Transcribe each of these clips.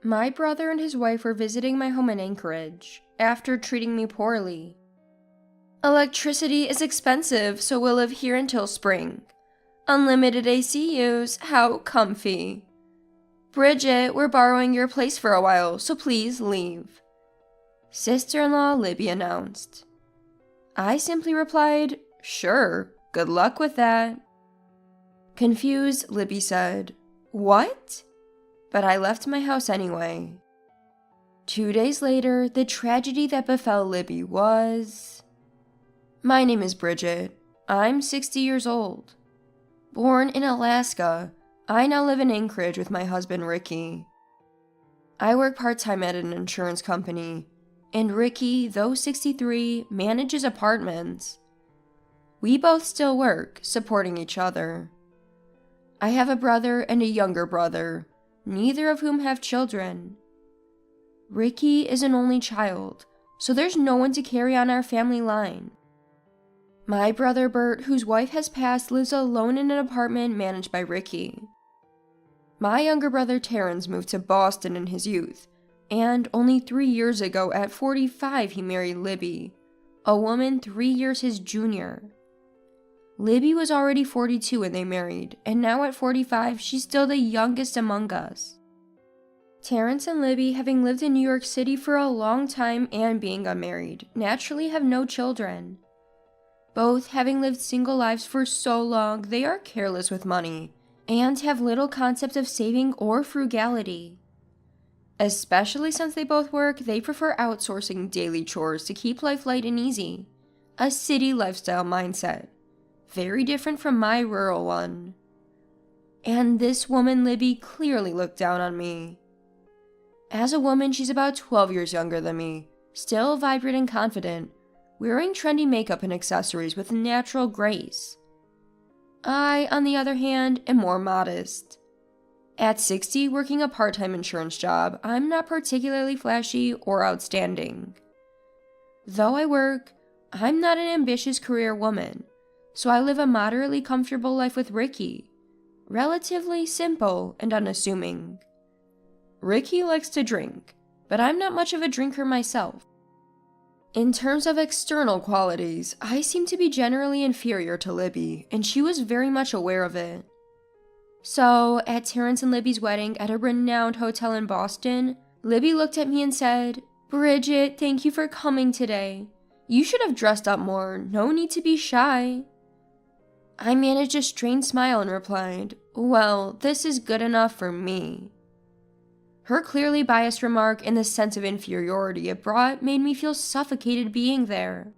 My brother and his wife were visiting my home in Anchorage after treating me poorly. Electricity is expensive, so we'll live here until spring. Unlimited AC use, how comfy. Bridget, we're borrowing your place for a while, so please leave. Sister-in-law Libby announced. I simply replied, sure, good luck with that. Confused, Libby said, what? But I left my house anyway. 2 days later, the tragedy that befell Libby was... My name is Bridget. I'm 60 years old. Born in Alaska, I now live in Anchorage with my husband Ricky. I work part-time at an insurance company, and Ricky, though 63, manages apartments. We both still work, supporting each other. I have a brother and a younger brother, neither of whom have children. Ricky is an only child, so there's no one to carry on our family line. My brother Bert, whose wife has passed, lives alone in an apartment managed by Ricky. My younger brother Terrence moved to Boston in his youth, and only 3 years ago, at 45, he married Libby, a woman 3 years his junior. Libby was already 42 when they married, and now at 45, she's still the youngest among us. Terrence and Libby, having lived in New York City for a long time and being unmarried, naturally have no children. Both having lived single lives for so long, they are careless with money and have little concept of saving or frugality. Especially since they both work, they prefer outsourcing daily chores to keep life light and easy. A city lifestyle mindset. Very different from my rural one. And this woman, Libby, clearly looked down on me. As a woman, she's about 12 years younger than me, still vibrant and confident, wearing trendy makeup and accessories with natural grace. I, on the other hand, am more modest. At 60, working a part-time insurance job, I'm not particularly flashy or outstanding. Though I work, I'm not an ambitious career woman, so I live a moderately comfortable life with Ricky, relatively simple and unassuming. Ricky likes to drink, but I'm not much of a drinker myself. In terms of external qualities, I seem to be generally inferior to Libby, and she was very much aware of it. So, at Terrence and Libby's wedding at a renowned hotel in Boston, Libby looked at me and said, "Bridget, thank you for coming today. You should have dressed up more, no need to be shy." I managed a strained smile and replied, "Well, this is good enough for me." Her clearly biased remark and the sense of inferiority it brought made me feel suffocated being there.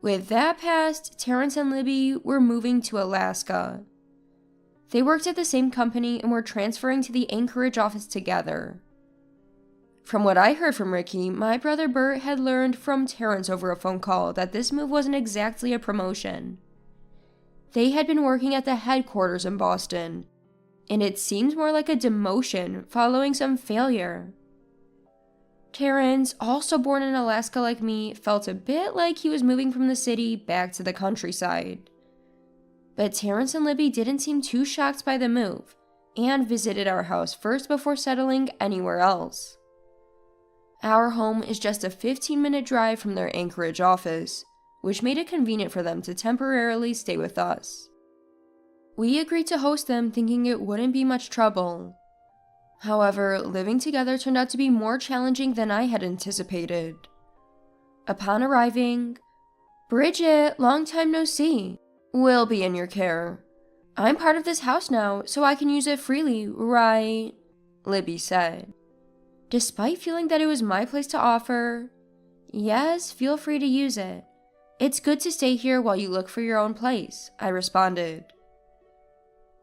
With that past, Terrence and Libby were moving to Alaska. They worked at the same company and were transferring to the Anchorage office together. From what I heard from Ricky, my brother Bert had learned from Terrence over a phone call that this move wasn't exactly a promotion. They had been working at the headquarters in Boston, and it seemed more like a demotion following some failure. Terrence, also born in Alaska like me, felt a bit like he was moving from the city back to the countryside. But Terrence and Libby didn't seem too shocked by the move, and visited our house first before settling anywhere else. Our home is just a 15-minute drive from their Anchorage office, which made it convenient for them to temporarily stay with us. We agreed to host them, thinking it wouldn't be much trouble. However, living together turned out to be more challenging than I had anticipated. Upon arriving, "Bridget, long time no see. We'll be in your care. I'm part of this house now, so I can use it freely, right?" Libby said. Despite feeling that it was my place to offer, "Yes, feel free to use it. It's good to stay here while you look for your own place," I responded.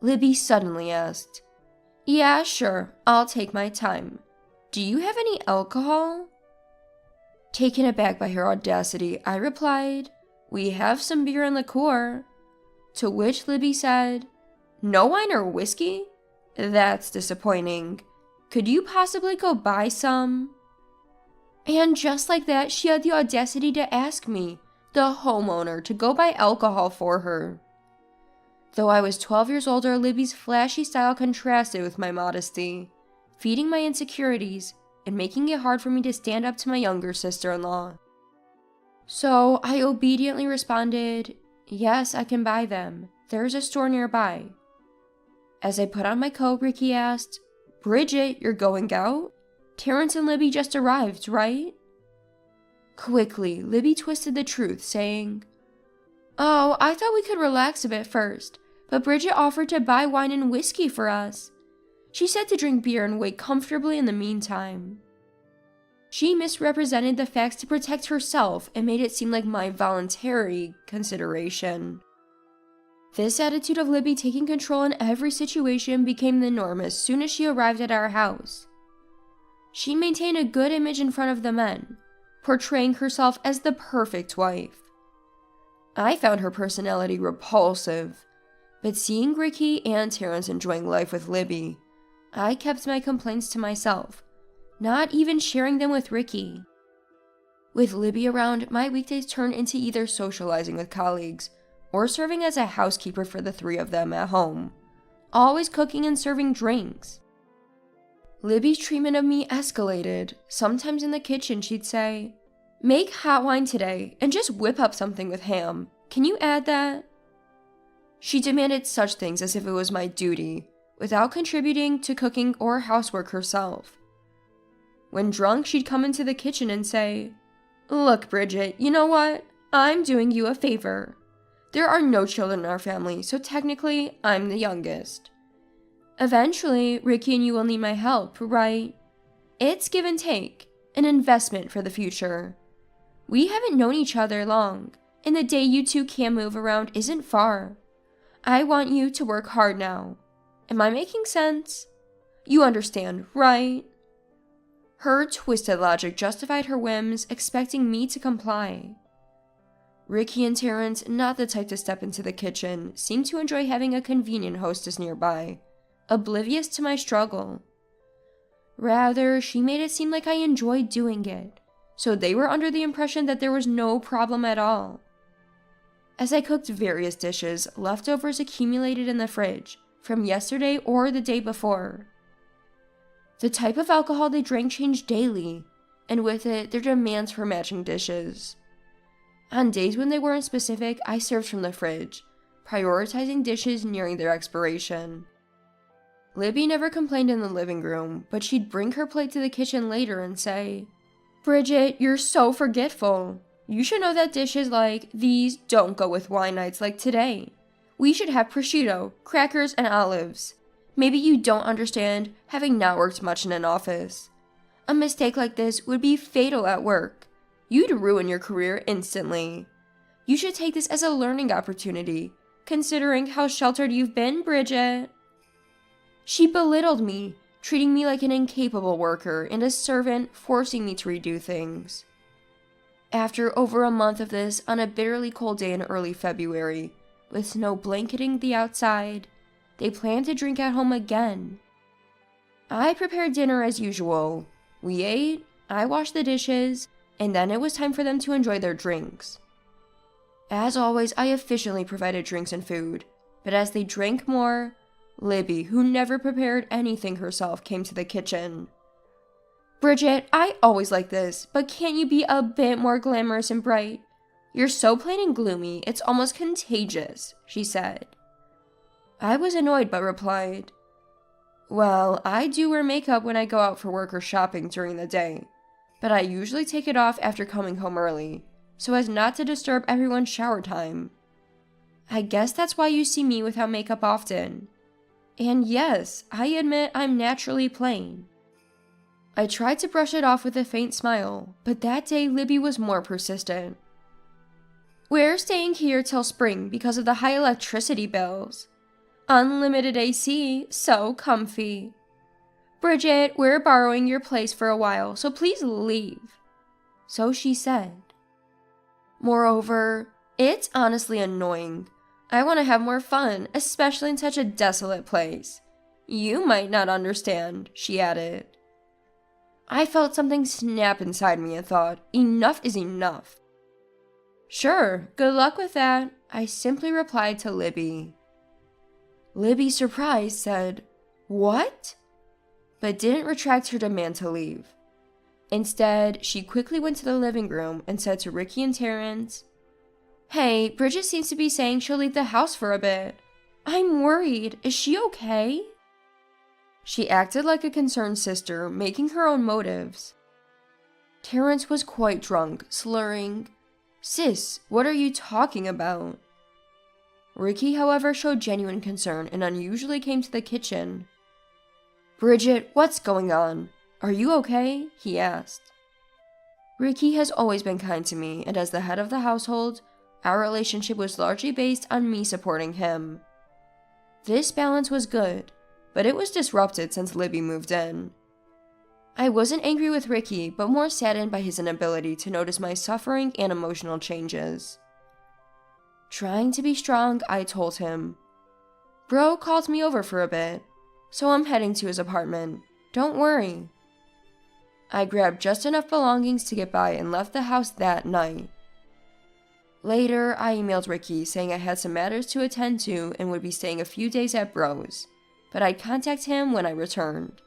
Libby suddenly asked, "Yeah, sure, I'll take my time. Do you have any alcohol?" Taken aback by her audacity, I replied, "We have some beer and liqueur." To which Libby said, "No wine or whiskey? That's disappointing. Could you possibly go buy some?" And just like that, she had the audacity to ask me, the homeowner, to go buy alcohol for her. Though I was 12 years older, Libby's flashy style contrasted with my modesty, feeding my insecurities and making it hard for me to stand up to my younger sister-in-law. So I obediently responded, "Yes, I can buy them. There's a store nearby." As I put on my coat, Ricky asked, "Bridget, you're going out? Terrence and Libby just arrived, right?" Quickly, Libby twisted the truth, saying, "Oh, I thought we could relax a bit first, but Bridget offered to buy wine and whiskey for us. She said to drink beer and wait comfortably in the meantime." She misrepresented the facts to protect herself and made it seem like my voluntary consideration. This attitude of Libby taking control in every situation became the norm as soon as she arrived at our house. She maintained a good image in front of the men, portraying herself as the perfect wife. I found her personality repulsive, but seeing Ricky and Terrence enjoying life with Libby, I kept my complaints to myself, not even sharing them with Ricky. With Libby around, my weekdays turned into either socializing with colleagues or serving as a housekeeper for the three of them at home, always cooking and serving drinks. Libby's treatment of me escalated. Sometimes in the kitchen she'd say, "Make hot wine today and just whip up something with ham. Can you add that?" She demanded such things as if it was my duty, without contributing to cooking or housework herself. When drunk, she'd come into the kitchen and say, "Look, Bridget, you know what? I'm doing you a favor. There are no children in our family, so technically, I'm the youngest. Eventually, Ricky and you will need my help, right? It's give and take, an investment for the future. We haven't known each other long, and the day you two can move around isn't far. I want you to work hard now. Am I making sense? You understand, right?" Her twisted logic justified her whims, expecting me to comply. Ricky and Terrence, not the type to step into the kitchen, seemed to enjoy having a convenient hostess nearby, oblivious to my struggle. Rather, she made it seem like I enjoyed doing it, so they were under the impression that there was no problem at all. As I cooked various dishes, leftovers accumulated in the fridge from yesterday or the day before. The type of alcohol they drank changed daily, and with it, their demands for matching dishes. On days when they weren't specific, I served from the fridge, prioritizing dishes nearing their expiration. Libby never complained in the living room, but she'd bring her plate to the kitchen later and say, "Bridget, you're so forgetful. You should know that dishes like these don't go with wine nights like today. We should have prosciutto, crackers, and olives. Maybe you don't understand, having not worked much in an office. A mistake like this would be fatal at work. You'd ruin your career instantly. You should take this as a learning opportunity, considering how sheltered you've been, Bridget." She belittled me, treating me like an incapable worker and a servant, forcing me to redo things. After over a month of this, on a bitterly cold day in early February, with snow blanketing the outside, they planned to drink at home again. I prepared dinner as usual. We ate, I washed the dishes, and then it was time for them to enjoy their drinks. As always, I efficiently provided drinks and food, but as they drank more, Libby, who never prepared anything herself, came to the kitchen. "Bridget, I always like this, but can't you be a bit more glamorous and bright? You're so plain and gloomy, it's almost contagious," she said. I was annoyed but replied, "Well, I do wear makeup when I go out for work or shopping during the day, but I usually take it off after coming home early, so as not to disturb everyone's shower time. I guess that's why you see me without makeup often. And yes, I admit I'm naturally plain." I tried to brush it off with a faint smile, but that day Libby was more persistent. "We're staying here till spring because of the high electricity bills. Unlimited AC, so comfy. Bridget, we're borrowing your place for a while, so please leave." So she said. Moreover, it's honestly annoying. I want to have more fun, especially in such a desolate place. You might not understand, she added. I felt something snap inside me and thought, enough is enough. "Sure, good luck with that," I simply replied to Libby. Libby, surprised, said, "What?" but didn't retract her demand to leave. Instead, she quickly went to the living room and said to Ricky and Terrence, "Hey, Bridget seems to be saying she'll leave the house for a bit. I'm worried. Is she okay?" She acted like a concerned sister, making her own motives. Terrence was quite drunk, slurring, "Sis, what are you talking about?" Ricky, however, showed genuine concern and unusually came to the kitchen. "Bridget, what's going on? Are you okay?" he asked. Ricky has always been kind to me, and as the head of the household, our relationship was largely based on me supporting him. This balance was good, but it was disrupted since Libby moved in. I wasn't angry with Ricky, but more saddened by his inability to notice my suffering and emotional changes. Trying to be strong, I told him, "Bro called me over for a bit, so I'm heading to his apartment. Don't worry." I grabbed just enough belongings to get by and left the house that night. Later, I emailed Ricky saying I had some matters to attend to and would be staying a few days at Bro's, but I'd contact him when I returned.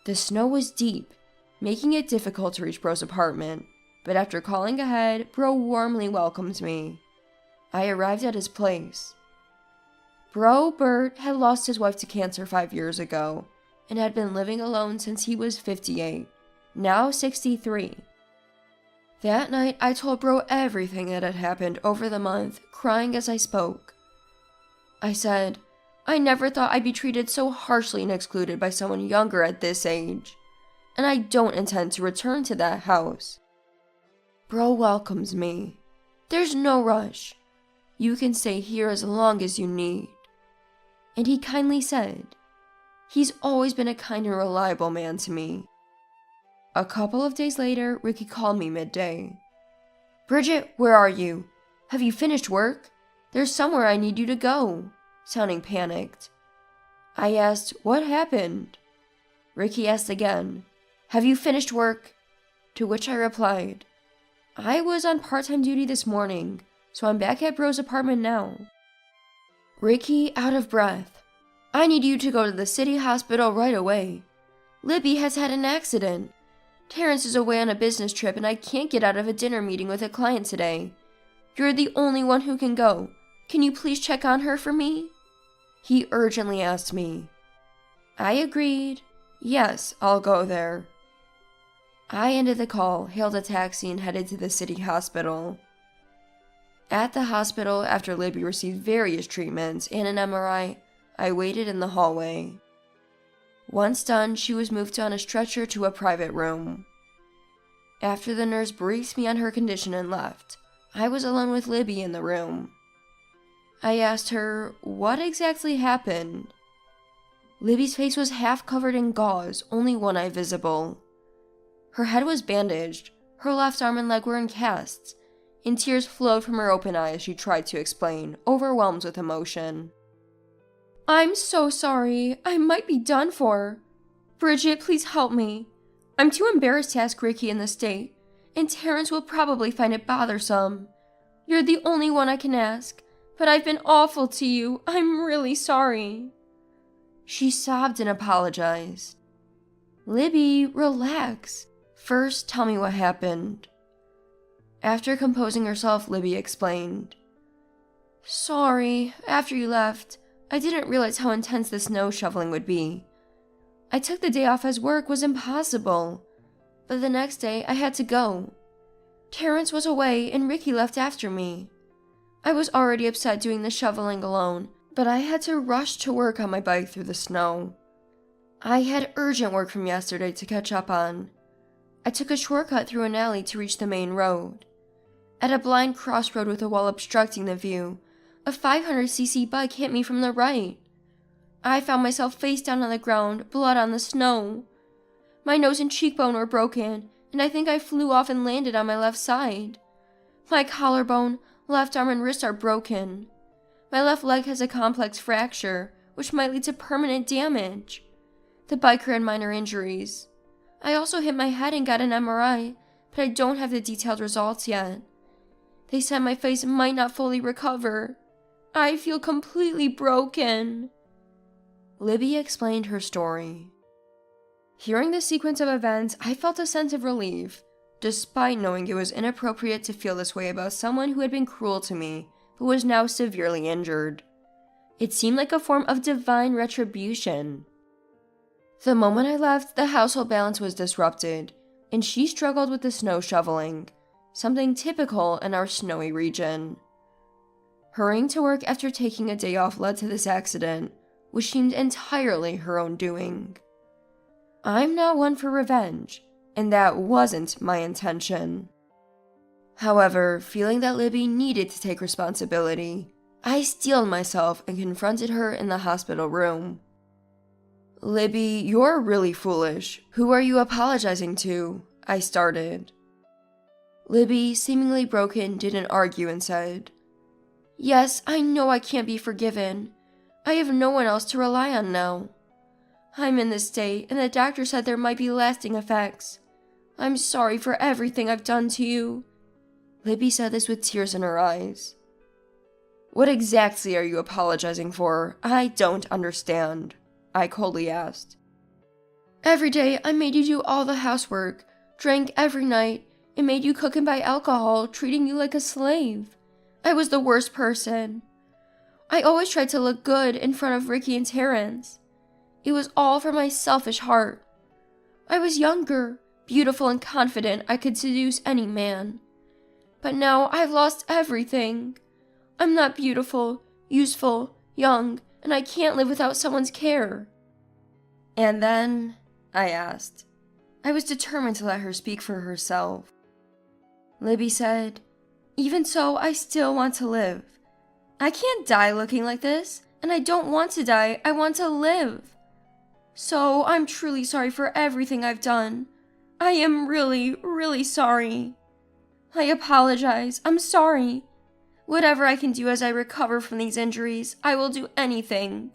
The snow was deep, making it difficult to reach Bro's apartment, but after calling ahead, Bro warmly welcomed me. I arrived at his place. Bro, Bert, had lost his wife to cancer 5 years ago, and had been living alone since he was 58, now 63. That night, I told Bro everything that had happened over the month, crying as I spoke. I said, "I never thought I'd be treated so harshly and excluded by someone younger at this age, and I don't intend to return to that house." Bro welcomes me. "There's no rush. You can stay here as long as you need." And he kindly said, "He's always been a kind and reliable man to me." A couple of days later, Ricky called me midday. "Bridget, where are you? Have you finished work? There's somewhere I need you to go," sounding panicked. I asked, "What happened?" Ricky asked again, "Have you finished work?" To which I replied, "I was on part-time duty this morning, so I'm back at Bro's apartment now." Ricky, out of breath, "I need you to go to the city hospital right away. Libby has had an accident. Terrence is away on a business trip and I can't get out of a dinner meeting with a client today. You're the only one who can go. Can you please check on her for me?" He urgently asked me. I agreed. Yes, I'll go there. I ended the call, hailed a taxi, and headed to the city hospital. At the hospital, after Libby received various treatments and an MRI, I waited in the hallway. Once done, she was moved on a stretcher to a private room. After the nurse briefed me on her condition and left, I was alone with Libby in the room. I asked her, what exactly happened? Libby's face was half covered in gauze, only one eye visible. Her head was bandaged, her left arm and leg were in casts, and tears flowed from her open eye as she tried to explain, overwhelmed with emotion. "I'm so sorry. I might be done for. Bridget, please help me. I'm too embarrassed to ask Ricky in this state, and Terrence will probably find it bothersome. You're the only one I can ask, but I've been awful to you. I'm really sorry." She sobbed and apologized. "Libby, relax. First, tell me what happened." After composing herself, Libby explained. "Sorry, after you left, I didn't realize how intense the snow shoveling would be. I took the day off as work was impossible, but the next day I had to go. Terrence was away and Ricky left after me. I was already upset doing the shoveling alone, but I had to rush to work on my bike through the snow. I had urgent work from yesterday to catch up on. I took a shortcut through an alley to reach the main road. At a blind crossroad with a wall obstructing the view, a 500cc bike hit me from the right. I found myself face down on the ground, blood on the snow. My nose and cheekbone were broken, and I think I flew off and landed on my left side. My collarbone, left arm, and wrist are broken. My left leg has a complex fracture, which might lead to permanent damage. The biker had minor injuries. I also hit my head and got an MRI, but I don't have the detailed results yet. They said my face might not fully recover. I feel completely broken." Libby explained her story. Hearing this sequence of events, I felt a sense of relief, despite knowing it was inappropriate to feel this way about someone who had been cruel to me, but was now severely injured. It seemed like a form of divine retribution. The moment I left, the household balance was disrupted, and she struggled with the snow shoveling, something typical in our snowy region. Hurrying to work after taking a day off led to this accident, which seemed entirely her own doing. I'm not one for revenge, and that wasn't my intention. However, feeling that Libby needed to take responsibility, I steeled myself and confronted her in the hospital room. Libby, you're really foolish. Who are you apologizing to? I started. Libby, seemingly broken, didn't argue and said, Yes, I know I can't be forgiven. I have no one else to rely on now. I'm in this state, and the doctor said there might be lasting effects. I'm sorry for everything I've done to you. Libby said this with tears in her eyes. What exactly are you apologizing for? I don't understand, I coldly asked. Every day I made you do all the housework, drank every night, and made you cook and buy alcohol, treating you like a slave. I was the worst person. I always tried to look good in front of Ricky and Terrence. It was all from my selfish heart. I was younger, beautiful, and confident I could seduce any man. But now I've lost everything. I'm not beautiful, useful, young, and I can't live without someone's care. And then, I asked. I was determined to let her speak for herself. Libby said, Even so, I still want to live. I can't die looking like this, and I don't want to die, I want to live. So I'm truly sorry for everything I've done. I am really, really sorry. I apologize, I'm sorry. Whatever I can do as I recover from these injuries, I will do anything.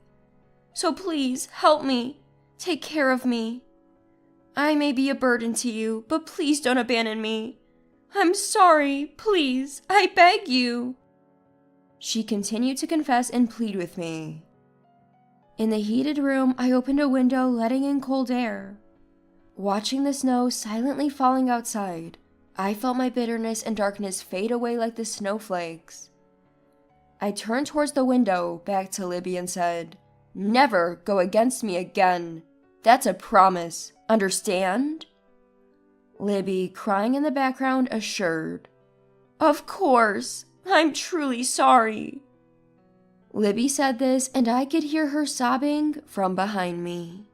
So please, help me. Take care of me. I may be a burden to you, but please don't abandon me. I'm sorry, please, I beg you. She continued to confess and plead with me. In the heated room, I opened a window, letting in cold air. Watching the snow silently falling outside, I felt my bitterness and darkness fade away like the snowflakes. I turned towards the window, back to Libby, and said, Never go against me again. That's a promise. Understand? Libby, crying in the background, assured, Of course. I'm truly sorry. Libby said this, and I could hear her sobbing from behind me.